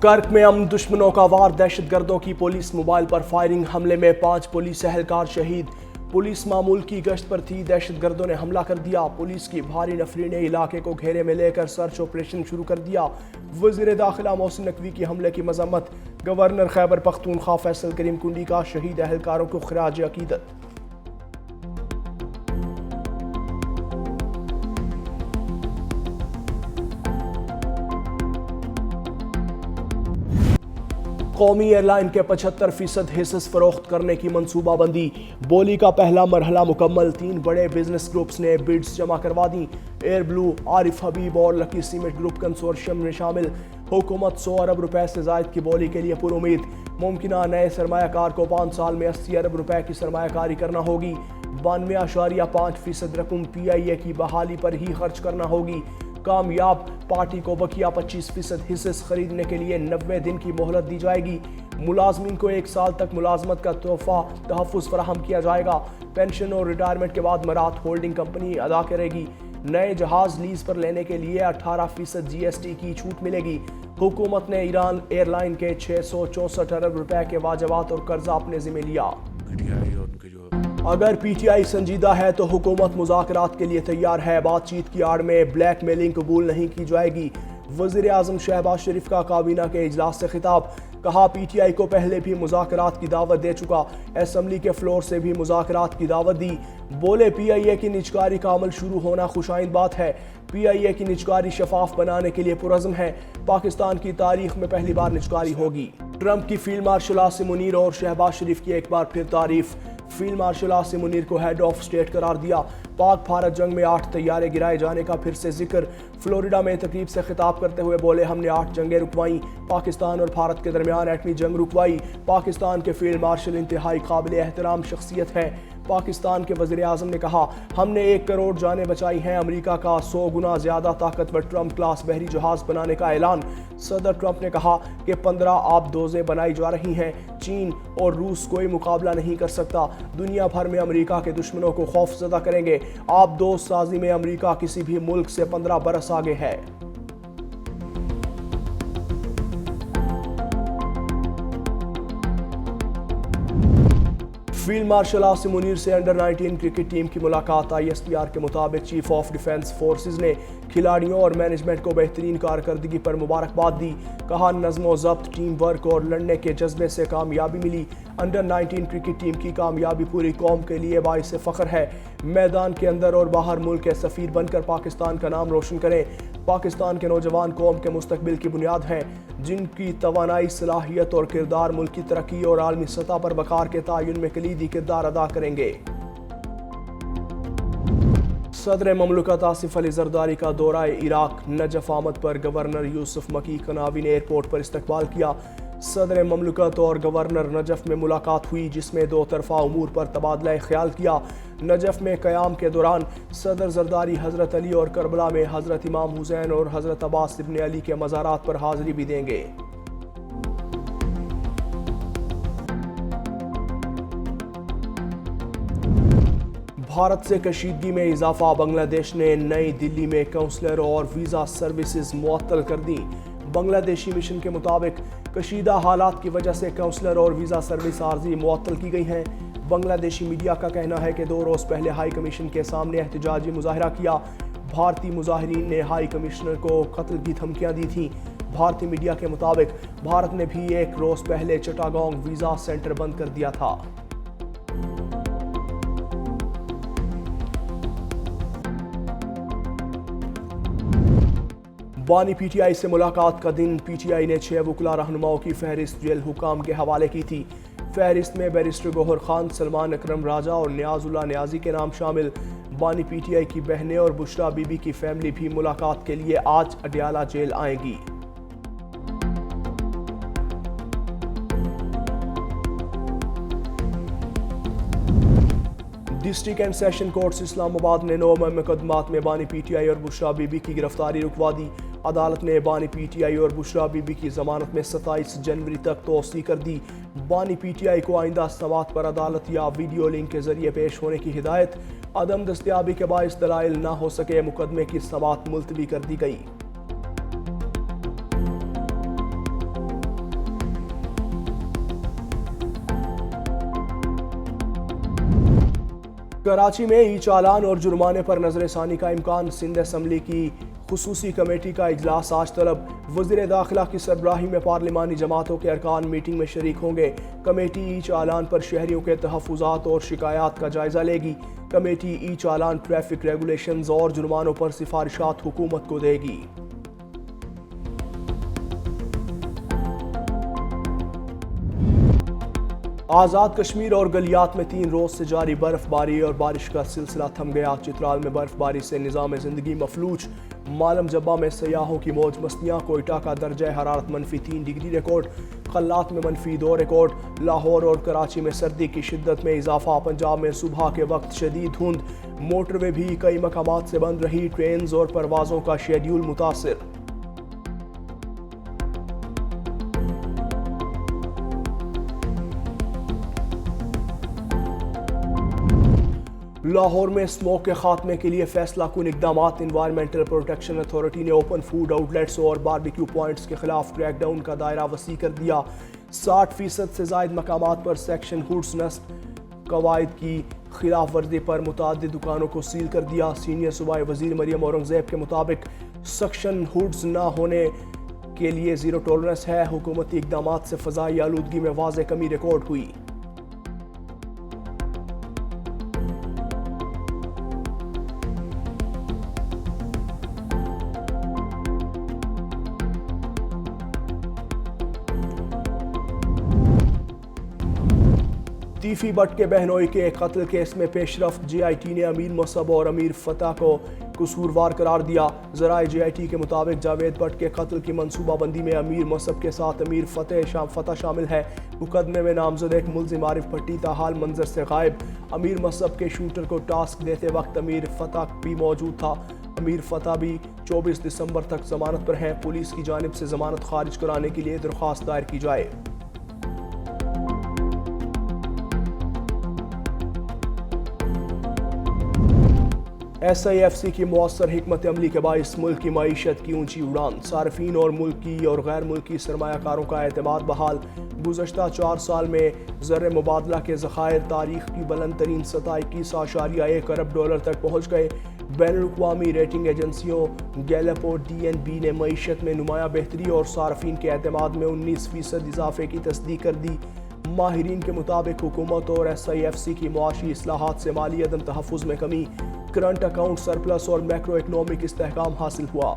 کرک میں امن دشمنوں کا وار، دہشت گردوں کی پولیس موبائل پر فائرنگ، حملے میں 5 پولیس اہلکار شہید۔ پولیس معمول کی گشت پر تھی، دہشت گردوں نے حملہ کر دیا۔ پولیس کی بھاری نفری نے علاقے کو گھیرے میں لے کر سرچ آپریشن شروع کر دیا۔ وزیر داخلہ محسن نقوی کی حملے کی مذمت، گورنر خیبر پختونخوا فیصل کریم کنڈی کا شہید اہلکاروں کو خراج عقیدت۔ قومی ایئر لائن کے 75% حصص فروخت کرنے کی منصوبہ بندی، بولی کا پہلا مرحلہ مکمل، 3 بڑے بزنس گروپس نے بڈز جمع کروا دیں۔ ایئر بلو، عارف حبیب اور لکی سیمنٹ گروپ کنسورشیم میں شامل۔ حکومت 100 ارب روپے سے زائد کی بولی کے لیے پر امید، ممکنہ نئے سرمایہ کار کو 5 سال میں 80 ارب روپے کی سرمایہ کاری کرنا ہوگی۔ 92.5% رقم پی آئی اے کی بحالی پر ہی خرچ کرنا ہوگی۔ کامیاب پارٹی کو بقیہ 25% حصص خریدنے کے لیے 90 دن کی مہلت دی جائے گی۔ ملازمین کو 1 سال تک ملازمت کا تحفہ تحفظ فراہم کیا جائے گا۔ پینشن اور ریٹائرمنٹ کے بعد مرات ہولڈنگ کمپنی ادا کرے گی۔ نئے جہاز لیز پر لینے کے لیے 18% جی ایس ٹی کی چھوٹ ملے گی۔ حکومت نے ایران ایئر لائن کے 664 ارب روپے کے واجبات اور قرضہ اپنے ذمہ لیا۔ اگر پی ٹی آئی سنجیدہ ہے تو حکومت مذاکرات کے لیے تیار ہے، بات چیت کی آڑ میں بلیک میلنگ قبول نہیں کی جائے گی۔ وزیر اعظم شہباز شریف کا کابینہ کے اجلاس سے خطاب، کہا پی ٹی آئی کو پہلے بھی مذاکرات کی دعوت دے چکا، اسمبلی کے فلور سے بھی مذاکرات کی دعوت دی۔ بولے پی آئی اے کی نجکاری کا عمل شروع ہونا خوشائند بات ہے، پی آئی اے کی نجکاری شفاف بنانے کے لیے پرعزم ہے، پاکستان کی تاریخ میں پہلی بار نجکاری ہوگی۔ ٹرمپ کی فیلڈ مارشل عاصم منیر اور شہباز شریف کی ایک بار پھر تعریف، فیلڈ مارشل عاصم منیر کو ہیڈ آف اسٹیٹ قرار دیا۔ پاک بھارت جنگ میں 8 طیارے گرائے جانے کا پھر سے ذکر، فلوریڈا میں تقریب سے خطاب کرتے ہوئے بولے ہم نے 8 جنگیں رکوائیں، پاکستان اور بھارت کے درمیان ایٹمی جنگ رکوائی۔ پاکستان کے فیلڈ مارشل انتہائی قابل احترام شخصیت ہے۔ پاکستان کے وزیر اعظم نے کہا ہم نے 1 کروڑ جانیں بچائی ہیں، امریکہ کا 100 گنا زیادہ طاقتور ٹرمپ کلاس بحری جہاز بنانے کا اعلان۔ صدر ٹرمپ نے کہا کہ 15 آبدوزیں بنائی جا رہی ہیں، چین اور روس کوئی مقابلہ نہیں کر سکتا، دنیا بھر میں امریکہ کے دشمنوں کو خوف زدہ کریں گے۔ آبدوز سازی میں امریکہ کسی بھی ملک سے 15 برس آگے ہے۔ فیلڈ مارشل عاصم منیر سے انڈر 19 کرکٹ ٹیم کی ملاقات، آئی ایس پی آر کے مطابق چیف آف ڈیفنس فورسز نے کھلاڑیوں اور مینجمنٹ کو بہترین کارکردگی پر مبارکباد دی، کہا نظم و ضبط، ٹیم ورک اور لڑنے کے جذبے سے کامیابی ملی۔ انڈر 19 کرکٹ ٹیم کی کامیابی پوری قوم کے لیے باعث فخر ہے، میدان کے اندر اور باہر ملک کے سفیر بن کر پاکستان کا نام روشن کریں۔ پاکستان کے نوجوان قوم کے مستقبل کی بنیاد ہیں، جن کی توانائی، صلاحیت اور کردار ملک کی ترقی اور عالمی سطح پر وقار کے تعین میں کلیدی کردار ادا کریں گے۔ صدر مملکت آصف علی زرداری کا دورہ عراق، نجف آمد پر گورنر یوسف مکی قناوی نے ایئرپورٹ پر استقبال کیا۔ صدر مملکت اور گورنر نجف میں ملاقات ہوئی، جس میں 2 طرفہ امور پر تبادلہ خیال کیا۔ نجف میں قیام کے دوران صدر زرداری حضرت علی اور کربلا میں حضرت امام حسین اور حضرت عباس ابن علی کے مزارات پر حاضری بھی دیں گے۔ بھارت سے کشیدگی میں اضافہ، بنگلہ دیش نے نئی دلی میں کونسلر اور ویزا سروسز معطل کر دیں۔ بنگلہ دیشی مشن کے مطابق کشیدہ حالات کی وجہ سے کونسلر اور ویزا سروس عارضی معطل کی گئی ہیں۔ بنگلہ دیشی میڈیا کا کہنا ہے کہ 2 روز پہلے ہائی کمیشن کے سامنے احتجاجی مظاہرہ کیا۔ بھارتی مظاہرین نے ہائی کمشنر کو قتل کی دھمکیاں دی تھیں۔ بھارتی میڈیا کے مطابق بھارت نے بھی 1 روز پہلے چٹاگانگ ویزا سینٹر بند کر دیا تھا۔ بانی پی ٹی آئی سے ملاقات کا دن، پی ٹی آئی نے 6 وکلا رہنماؤں کی فہرست جیل حکام کے حوالے کی تھی۔ فہرست میں بیرسٹر گوہر خان، سلمان اکرم راجہ اور نیاز اللہ نیازی کے نام شامل۔ بانی پی ٹی آئی کی بہنیں اور بشرا بی بی کی فیملی بھی ملاقات کے لیے آج اڈیالہ جیل آئیں گی۔ ڈسٹرکٹ اینڈ سیشن کورٹس اسلام آباد نے 9 مقدمات میں بانی پی ٹی آئی اور بشرا بی بی کی گرفتاری رکوا دی۔ عدالت نے بانی پی ٹی آئی اور بشرا بی بی کی ضمانت میں 27 جنوری تک توسیع کر دی۔ بانی پی ٹی آئی کو آئندہ سماعت پر عدالت یا ویڈیو لنک کے ذریعے پیش ہونے کی ہدایت، عدم دستیابی کے باعث دلائل نہ ہو سکے، مقدمے کی سماعت ملتوی کر دی گئی۔ کراچی میں ای چالان اور جرمانے پر نظر ثانی کا امکان، سندھ اسمبلی کی خصوصی کمیٹی کا اجلاس آج طلب، وزیر داخلہ کی سربراہی میں پارلیمانی جماعتوں کے ارکان میٹنگ میں شریک ہوں گے۔ کمیٹی ای چالان پر شہریوں کے تحفظات اور شکایات کا جائزہ لے گی۔ کمیٹی ای چالان، ٹریفک ریگولیشنز اور جرمانوں پر سفارشات حکومت کو دے گی۔ آزاد کشمیر اور گلیات میں 3 روز سے جاری برف باری اور بارش کا سلسلہ تھم گیا۔ چترال میں برف باری سے نظام زندگی مفلوج، مالم جبہ میں سیاحوں کی موج مستیاں، کوئٹہ کا درجہ حرارت -3 ڈگری ریکارڈ، خلات میں -2 ریکارڈ، لاہور اور کراچی میں سردی کی شدت میں اضافہ، پنجاب میں صبح کے وقت شدید دھند، موٹر وے بھی کئی مقامات سے بند رہی، ٹرینز اور پروازوں کا شیڈیول متاثر۔ لاہور میں اسموک کے خاتمے کے لیے فیصلہ کن اقدامات، انوائرمنٹل پروٹیکشن اتھارٹی نے اوپن فوڈ آؤٹ لیٹس اور باربیکیو پوائنٹس کے خلاف کریک ڈاؤن کا دائرہ وسیع کر دیا۔ 60% سے زائد مقامات پر سیکشن ہوڈز نصب قواعد کی خلاف ورزی پر متعدد دکانوں کو سیل کر دیا۔ سینئر صوبائی وزیر مریم اورنگزیب کے مطابق سیکشن ہوڈز نہ ہونے کے لیے زیرو ٹالرنس ہے۔ حکومتی اقدامات سے فضائی آلودگی میں واضح کمی ریکارڈ ہوئی۔ تیفی بٹ کے بہنوئی کے قتل کیس میں پیش رفت، جے آئی ٹی نے امیر مصعب اور امیر فتح کو قصوروار قرار دیا۔ ذرائع جے آئی ٹی کے مطابق جاوید بٹ کے قتل کی منصوبہ بندی میں امیر مصعب کے ساتھ امیر فتح شامل ہے۔ مقدمے میں نامزد ایک ملزم عارف بھٹی تاحال منظر سے غائب۔ امیر مصعب کے شوٹر کو ٹاسک دیتے وقت امیر فتح بھی موجود تھا۔ امیر فتح بھی 24 دسمبر تک ضمانت پر ہیں۔ پولیس کی جانب سے ضمانت خارج کرانے کے لیے درخواست دائر کی جائے۔ ایس آئی ایف سی کی مؤثر حکمت عملی کے باعث ملک کی معیشت کی اونچی اڑان، صارفین اور ملکی اور غیر ملکی سرمایہ کاروں کا اعتماد بحال۔ گزشتہ 4 سال میں زر مبادلہ کے ذخائر تاریخ کی بلند ترین سطح 21.1 ارب ڈالر تک پہنچ گئے۔ بین الاقوامی ریٹنگ ایجنسیوں گیلپ اور ڈی این بی نے معیشت میں نمایاں بہتری اور صارفین کے اعتماد میں 19% اضافے کی تصدیق کر دی۔ ماہرین کے مطابق حکومت اور ایس آئی ایف سی کی معاشی اصلاحات سے مالی عدم تحفظ میں کمی، کرنٹ اکاؤنٹ سرپلس اور میکرو اکنامک استحکام حاصل ہوا۔